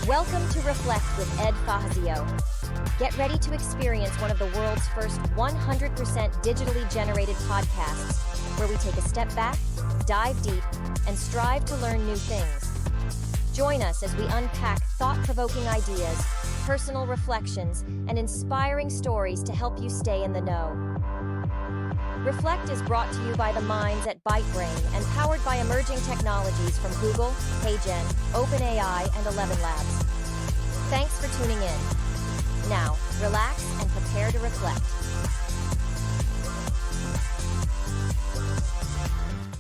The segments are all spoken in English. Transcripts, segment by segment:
Welcome to Reflect with Ed Fassio. Get ready to experience one of the world's first 100% digitally generated podcasts, where we take a step back, dive deep, and strive to learn new things. Join us as we unpack thought-provoking ideas, personal reflections, and inspiring stories to help you stay in the know. Reflect is brought to you by the minds at ByteBrain and powered by emerging technologies from Google, HeyGen, OpenAI, and 11 Labs. Thanks for tuning in. Now, relax and prepare to reflect.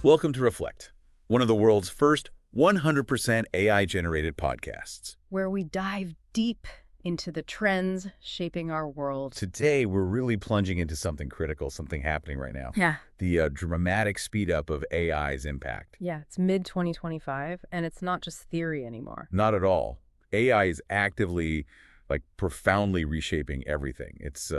Welcome to Reflect, one of the world's first 100% AI-generated podcasts. Where we dive deep into the trends shaping our world. Today, we're really plunging into something critical, something happening right now. Yeah. The dramatic speed up of AI's impact. Yeah, it's mid-2025, and it's not just theory anymore. Not at all. AI is actively, profoundly reshaping everything. It's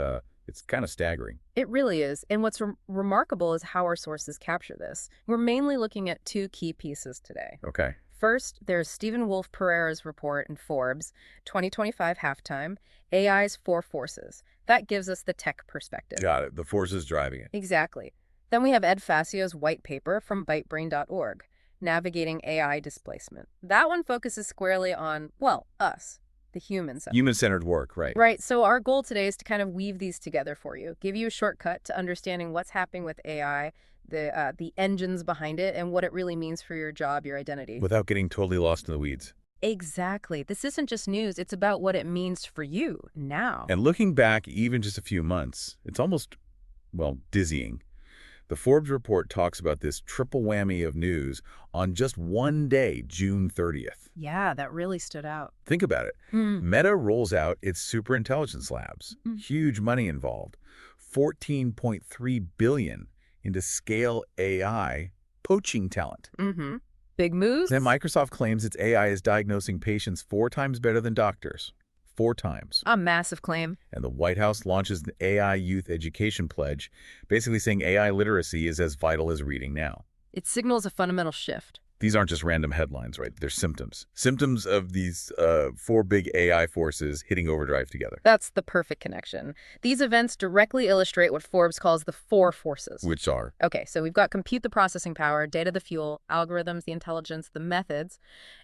kind of staggering. It really is. And what's remarkable is how our sources capture this. We're mainly looking at two key pieces today. Okay. First, there's Stephen Wolf Pereira's report in Forbes, 2025 Halftime, AI's Four Forces. That gives us the tech perspective. Got it. The forces driving it. Exactly. Then we have Ed Fassio's white paper from ByteBrain.org, Navigating AI Displacement. That one focuses squarely on, us, the humans. Human-centered work, right. Right. So our goal today is to kind of weave these together for you, give you a shortcut to understanding what's happening with AI, the engines behind it, and what it really means for your job, your identity. Without getting totally lost in the weeds. Exactly. This isn't just news. It's about what it means for you now. And looking back even just a few months, it's almost, dizzying. The Forbes report talks about this triple whammy of news on just one day, June 30th. Yeah, that really stood out. Think about it. Meta rolls out its superintelligence labs. Huge money involved. $14.3 billion into scale AI poaching talent. Big moves. Then Microsoft claims its AI is diagnosing patients 4 times better than doctors. 4 times. A massive claim. And the White House launches the AI Youth Education Pledge, basically saying AI literacy is as vital as reading now. It signals a fundamental shift. These aren't just random headlines, right? They're symptoms. Symptoms of these 4 big AI forces hitting overdrive together. That's the perfect connection. These events directly illustrate what Forbes calls the 4 forces. Which are? Okay, so we've got compute, the processing power, data, the fuel, algorithms, the intelligence, the methods,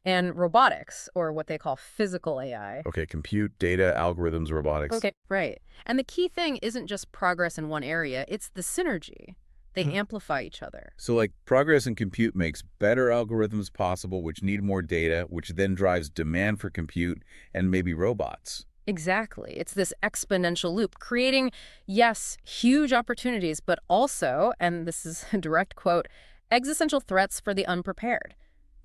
and robotics, or what they call physical AI. Okay, compute, data, algorithms, robotics. Okay, right. And the key thing isn't just progress in one area, it's the synergy. They amplify each other. So progress in compute makes better algorithms possible, which need more data, which then drives demand for compute and maybe robots. Exactly. It's this exponential loop, creating, yes, huge opportunities, but also, and this is a direct quote, existential threats for the unprepared.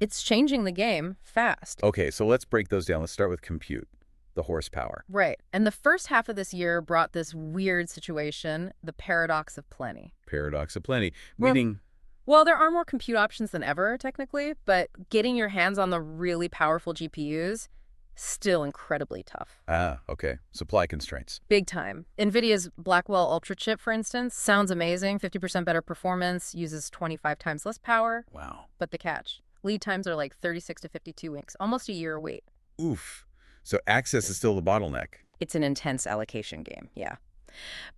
It's changing the game fast. Okay, so let's break those down. Let's start with compute. The horsepower. Right. And the first half of this year brought this weird situation, the paradox of plenty. Paradox of plenty, meaning... Well, there are more compute options than ever, technically, but getting your hands on the really powerful GPUs, still incredibly tough. Ah, okay. Supply constraints. Big time. NVIDIA's Blackwell Ultra chip, for instance, sounds amazing, 50% better performance, uses 25 times less power. Wow. But the catch, lead times are 36 to 52 weeks, almost a year wait. Oof. So access is still the bottleneck. It's an intense allocation game, yeah.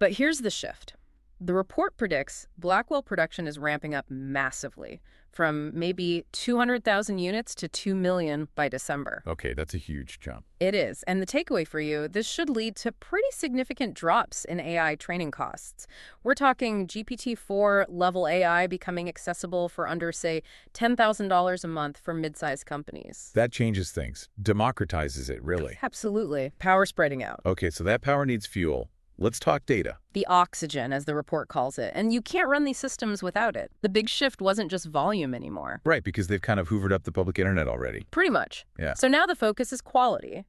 But here's the shift. The report predicts Blackwell production is ramping up massively, from maybe 200,000 units to 2 million by December. Okay, that's a huge jump. It is. And the takeaway for you, this should lead to pretty significant drops in AI training costs. We're talking GPT-4 level AI becoming accessible for under, say, $10,000 a month for mid-sized companies. That changes things. Democratizes it, really. Absolutely. Power spreading out. Okay, so that power needs fuel. Let's talk data. The oxygen, as the report calls it. And you can't run these systems without it. The big shift wasn't just volume anymore. Right, because they've kind of hoovered up the public internet already. Pretty much. Yeah. So now the focus is quality.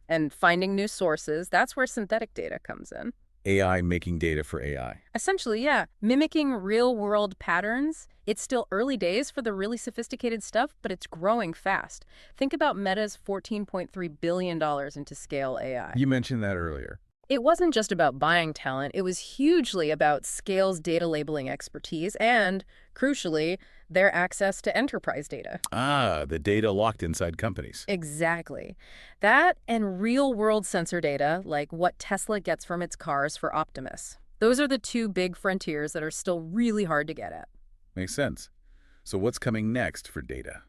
And finding new sources. That's where synthetic data comes in. AI making data for AI. Essentially, yeah. Mimicking real-world patterns. It's still early days for the really sophisticated stuff, but it's growing fast. Think about Meta's $14.3 billion into scale AI. You mentioned that earlier. It wasn't just about buying talent. It was hugely about Scale's data labeling expertise and, crucially, their access to enterprise data. Ah, the data locked inside companies. Exactly. That and real-world sensor data, like what Tesla gets from its cars for Optimus. Those are the two big frontiers that are still really hard to get at. Makes sense. So what's coming next for data?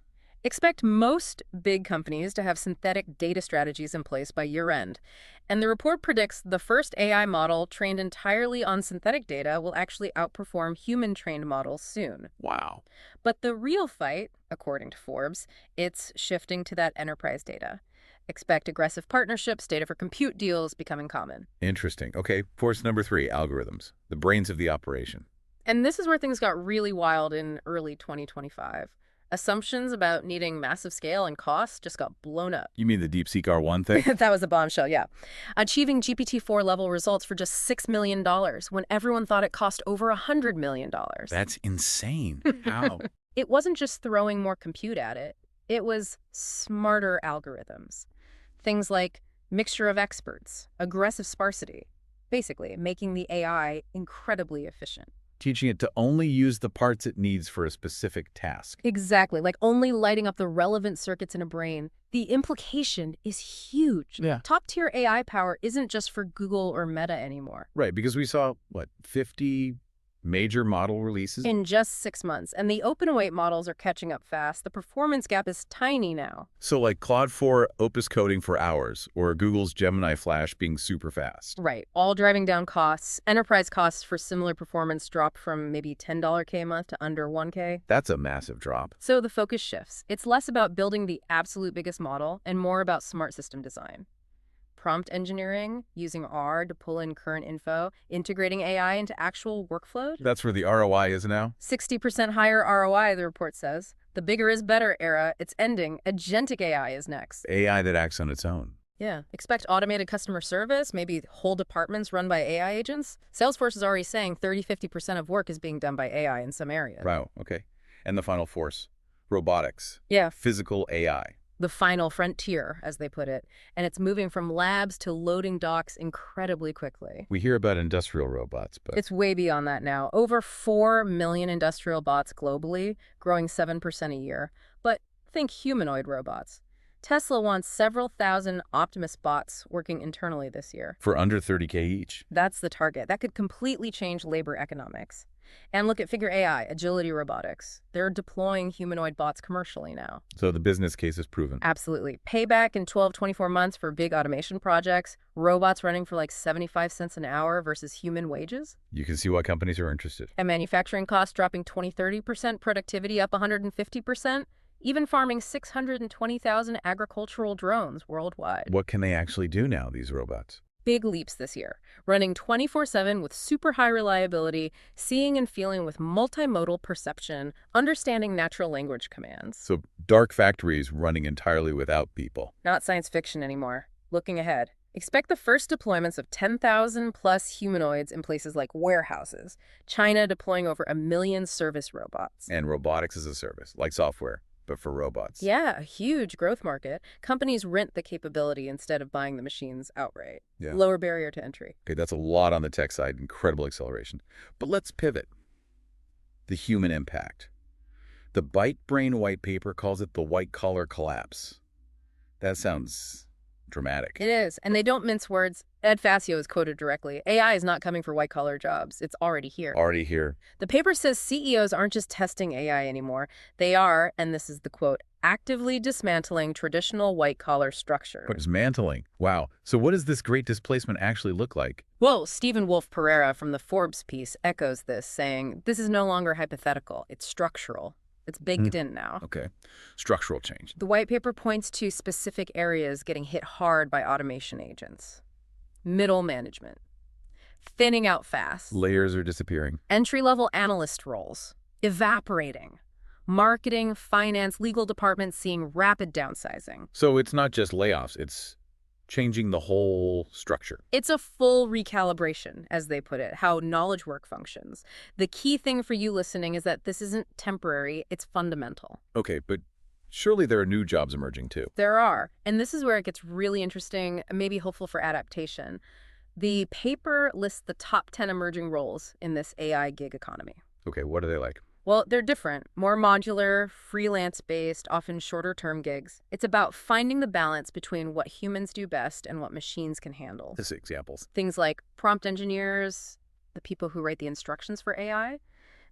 Expect most big companies to have synthetic data strategies in place by year-end. And the report predicts the first AI model trained entirely on synthetic data will actually outperform human-trained models soon. Wow. But the real fight, according to Forbes, it's shifting to that enterprise data. Expect aggressive partnerships, data for compute deals becoming common. Interesting. Okay, force number 3, algorithms, the brains of the operation. And this is where things got really wild in early 2025. Assumptions about needing massive scale and cost just got blown up. You mean the DeepSeek R1 thing? That was a bombshell, yeah. Achieving GPT-4 level results for just $6 million when everyone thought it cost over $100 million. That's insane. How? It wasn't just throwing more compute at it. It was smarter algorithms. Things like mixture of experts, aggressive sparsity, basically making the AI incredibly efficient. Teaching it to only use the parts it needs for a specific task. Exactly, like only lighting up the relevant circuits in a brain. The implication is huge. Yeah. Top-tier AI power isn't just for Google or Meta anymore. Right, because we saw, 50 major model releases? In just 6 months, and the open-weight models are catching up fast. The performance gap is tiny now. So like Claude 4 Opus coding for hours, or Google's Gemini Flash being super fast. Right, all driving down costs. Enterprise costs for similar performance dropped from maybe $10K a month to under $1K. That's a massive drop. So the focus shifts. It's less about building the absolute biggest model and more about smart system design. Prompt engineering, using R to pull in current info, integrating AI into actual workflows. That's where the ROI is now? 60% higher ROI, the report says. The bigger is better era, it's ending. Agentic AI is next. AI that acts on its own. Yeah. Expect automated customer service, maybe whole departments run by AI agents. Salesforce is already saying 30-50% of work is being done by AI in some areas. Wow, okay. And the final force, robotics. Yeah. Physical AI. The final frontier, as they put it, and it's moving from labs to loading docks incredibly quickly. We hear about industrial robots, but... It's way beyond that now. Over 4 million industrial bots globally, growing 7% a year. But think humanoid robots. Tesla wants several thousand Optimus bots working internally this year. For under $30K each. That's the target. That could completely change labor economics. And look at Figure AI, Agility Robotics. They're deploying humanoid bots commercially now. So the business case is proven. Absolutely. Payback in 12-24 months for big automation projects. Robots running for like 75 cents an hour versus human wages. You can see why companies are interested. And manufacturing costs dropping 20-30%, productivity up 150%. Even farming 620,000 agricultural drones worldwide. What can they actually do now, these robots? Big leaps this year, running 24/7 with super high reliability, seeing and feeling with multimodal perception, understanding natural language commands. So dark factories running entirely without people. Not science fiction anymore. Looking ahead, expect the first deployments of 10,000 plus humanoids in places like warehouses. China deploying over 1 million service robots. And robotics as a service, like software, but for robots. Yeah, a huge growth market. Companies rent the capability instead of buying the machines outright. Yeah. Lower barrier to entry. Okay, that's a lot on the tech side, incredible acceleration. But let's pivot. The human impact. The ByteBrain white paper calls it the white-collar collapse. That sounds dramatic. It is, and they don't mince words. Ed Fassio is quoted directly. AI is not coming for white-collar jobs. It's already here. Already here. The paper says CEOs aren't just testing AI anymore. They are, and this is the quote, actively dismantling traditional white-collar structures. Dismantling. Wow. So what does this great displacement actually look like? Whoa, Stephen Wolf Pereira from the Forbes piece echoes this, saying, this is no longer hypothetical. It's structural. It's baked in now. Okay. Structural change. The white paper points to specific areas getting hit hard by automation agents. Middle management. Thinning out fast. Layers are disappearing. Entry-level analyst roles. Evaporating. Marketing, finance, legal departments seeing rapid downsizing. So it's not just layoffs. It's changing the whole structure. It's a full recalibration, as they put it, how knowledge work functions. The key thing for you listening is that this isn't temporary, it's fundamental. Okay, but surely there are new jobs emerging too. There are, and this is where it gets really interesting, maybe hopeful for adaptation. The paper lists the top 10 emerging roles in this AI gig economy. Okay, what are they like? Well, they're different, more modular, freelance-based, often shorter-term gigs. It's about finding the balance between what humans do best and what machines can handle. This examples. Things like prompt engineers, the people who write the instructions for AI,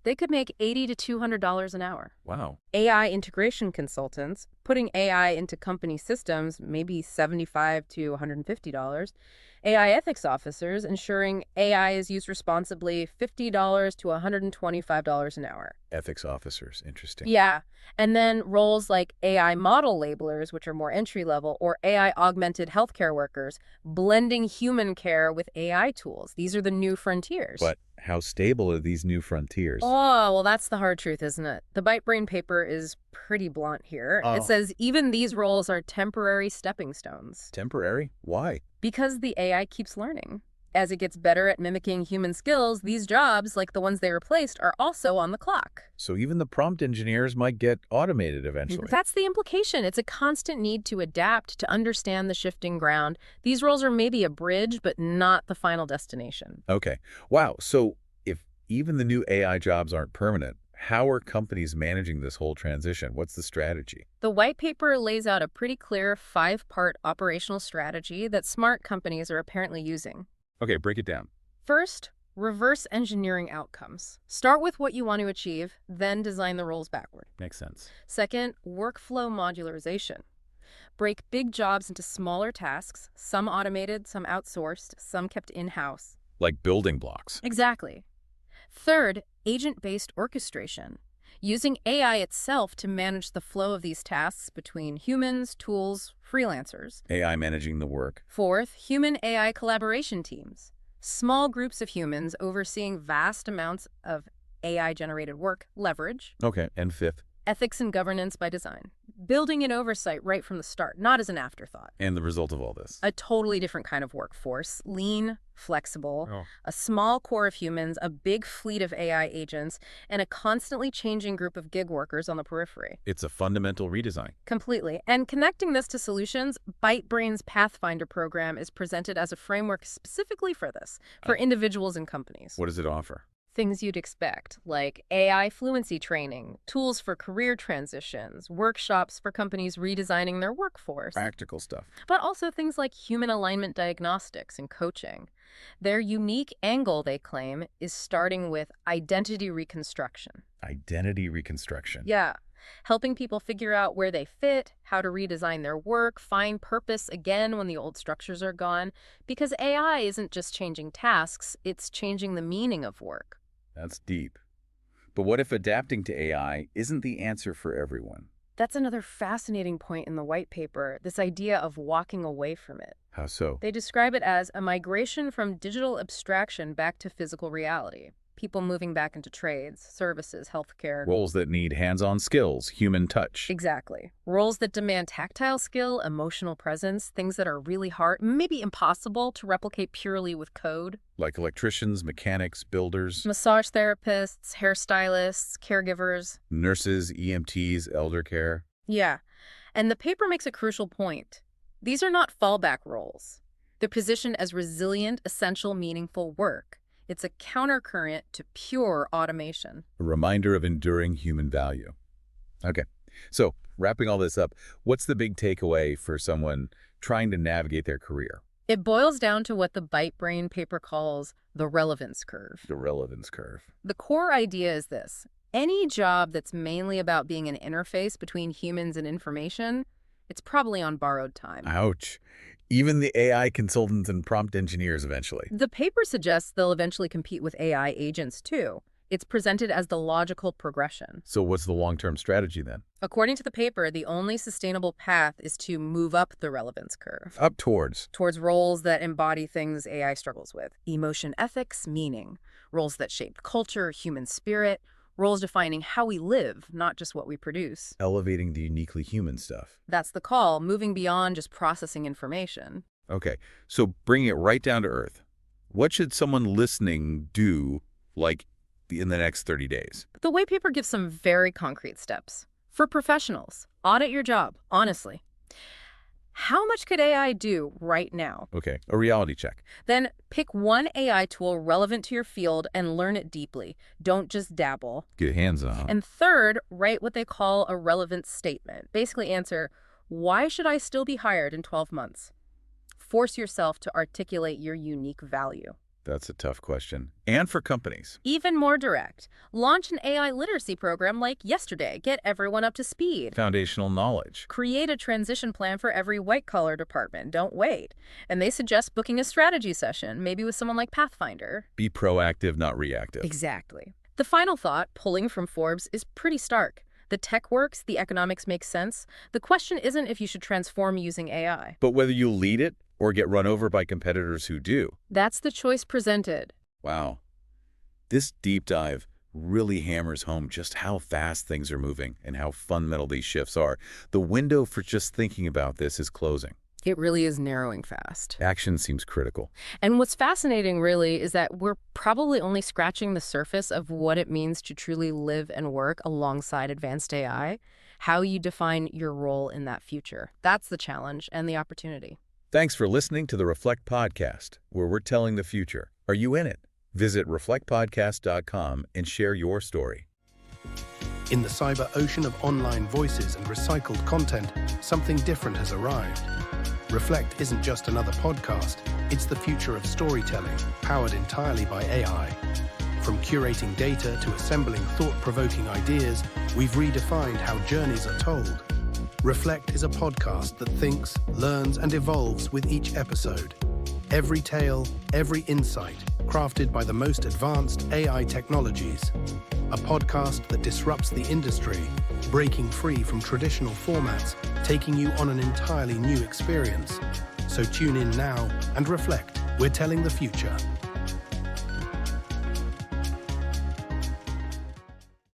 they could make $80 to $200 an hour. Wow. AI integration consultants, putting AI into company systems, maybe $75 to $150. AI ethics officers, ensuring AI is used responsibly, $50 to $125 an hour. Ethics officers. Interesting. Yeah. And then roles like AI model labelers, which are more entry level, or AI augmented healthcare workers, blending human care with AI tools. These are the new frontiers. But how stable are these new frontiers? Oh, well, that's the hard truth, isn't it? The ByteBrain paper is pretty blunt here. Oh. It says even these roles are temporary stepping stones. Temporary? Why? Because the AI keeps learning. As it gets better at mimicking human skills, these jobs, like the ones they replaced, are also on the clock. So even the prompt engineers might get automated eventually. That's the implication. It's a constant need to adapt, to understand the shifting ground. These roles are maybe a bridge, but not the final destination. Okay. Wow. So if even the new AI jobs aren't permanent, how are companies managing this whole transition? What's the strategy? The white paper lays out a pretty clear 5-part operational strategy that smart companies are apparently using. Okay, break it down. First, reverse engineering outcomes. Start with what you want to achieve, then design the roles backward. Makes sense. Second, workflow modularization. Break big jobs into smaller tasks, some automated, some outsourced, some kept in-house. Like building blocks. Exactly. Third, agent-based orchestration. Using AI itself to manage the flow of these tasks between humans, tools, freelancers. AI managing the work. Fourth, human-AI collaboration teams. Small groups of humans overseeing vast amounts of AI-generated work, leverage. Okay, and fifth. Ethics and governance by design. Building in oversight right from the start, not as an afterthought. And the result of all this. A totally different kind of workforce. Lean, flexible, Oh. a small core of humans, a big fleet of AI agents, and a constantly changing group of gig workers on the periphery. It's a fundamental redesign. Completely. And connecting this to solutions, ByteBrain's Pathfinder program is presented as a framework specifically for this, for individuals and companies. What does it offer? Things you'd expect, like AI fluency training, tools for career transitions, workshops for companies redesigning their workforce. Practical stuff. But also things like human alignment diagnostics and coaching. Their unique angle, they claim, is starting with identity reconstruction. Identity reconstruction. Yeah. Helping people figure out where they fit, how to redesign their work, find purpose again when the old structures are gone. Because AI isn't just changing tasks, it's changing the meaning of work. That's deep. But what if adapting to AI isn't the answer for everyone? That's another fascinating point in the white paper, this idea of walking away from it. How so? They describe it as a migration from digital abstraction back to physical reality. People moving back into trades, services, healthcare. Roles that need hands-on skills, human touch. Exactly. Roles that demand tactile skill, emotional presence, things that are really hard, maybe impossible to replicate purely with code. Like electricians, mechanics, builders, Massage therapists, hairstylists, caregivers. nurses, EMTs, elder care. Yeah. And the paper makes a crucial point. These are not fallback roles. They're positioned as resilient, essential, meaningful work. It's a countercurrent to pure automation. A reminder of enduring human value. Okay, so wrapping all this up, what's the big takeaway for someone trying to navigate their career? It boils down to what the ByteBrain paper calls the relevance curve. The relevance curve. The core idea is this. Any job that's mainly about being an interface between humans and information, it's probably on borrowed time. Ouch. Even the AI consultants and prompt engineers eventually. The paper suggests they'll eventually compete with AI agents too. It's presented as the logical progression. So what's the long-term strategy then? According to the paper, the only sustainable path is to move up the relevance curve. Up towards. Towards roles that embody things AI struggles with. Emotion, ethics, meaning. Roles that shape culture, human spirit. Roles defining how we live, not just what we produce. Elevating the uniquely human stuff. That's the call, moving beyond just processing information. Okay, so bringing it right down to earth. What should someone listening do, like, in the next 30 days? The white paper gives some very concrete steps. For professionals, audit your job, honestly. How much could AI do right now? Okay, a reality check. Then pick one AI tool relevant to your field and learn it deeply. Don't just dabble. Get hands-on. And third, write what they call a relevant statement. Basically answer, why should I still be hired in 12 months? Force yourself to articulate your unique value. That's a tough question. And for companies. Even more direct. Launch an AI literacy program like yesterday. Get everyone up to speed. Foundational knowledge. Create a transition plan for every white-collar department. Don't wait. And they suggest booking a strategy session, maybe with someone like Pathfinder. Be proactive, not reactive. Exactly. The final thought, pulling from Forbes, is pretty stark. The tech works, the economics make sense. The question isn't if you should transform using AI. But whether you lead it or get run over by competitors who do. That's the choice presented. Wow. This deep dive really hammers home just how fast things are moving and how fundamental these shifts are. The window for just thinking about this is closing. It really is narrowing fast. Action seems critical. And what's fascinating, really, is that we're probably only scratching the surface of what it means to truly live and work alongside advanced AI, how you define your role in that future. That's the challenge and the opportunity. Thanks for listening to the Reflect Podcast, where we're telling the future. Are you in it? Visit reflectpodcast.com and share your story. In the cyber ocean of online voices and recycled content, something different has arrived. Reflect isn't just another podcast, it's the future of storytelling, powered entirely by AI. From curating data to assembling thought-provoking ideas, we've redefined how journeys are told. Reflect is a podcast that thinks, learns, and evolves with each episode. Every tale, every insight, crafted by the most advanced AI technologies. A podcast that disrupts the industry, breaking free from traditional formats, taking you on an entirely new experience. So tune in now and reflect. We're telling the future.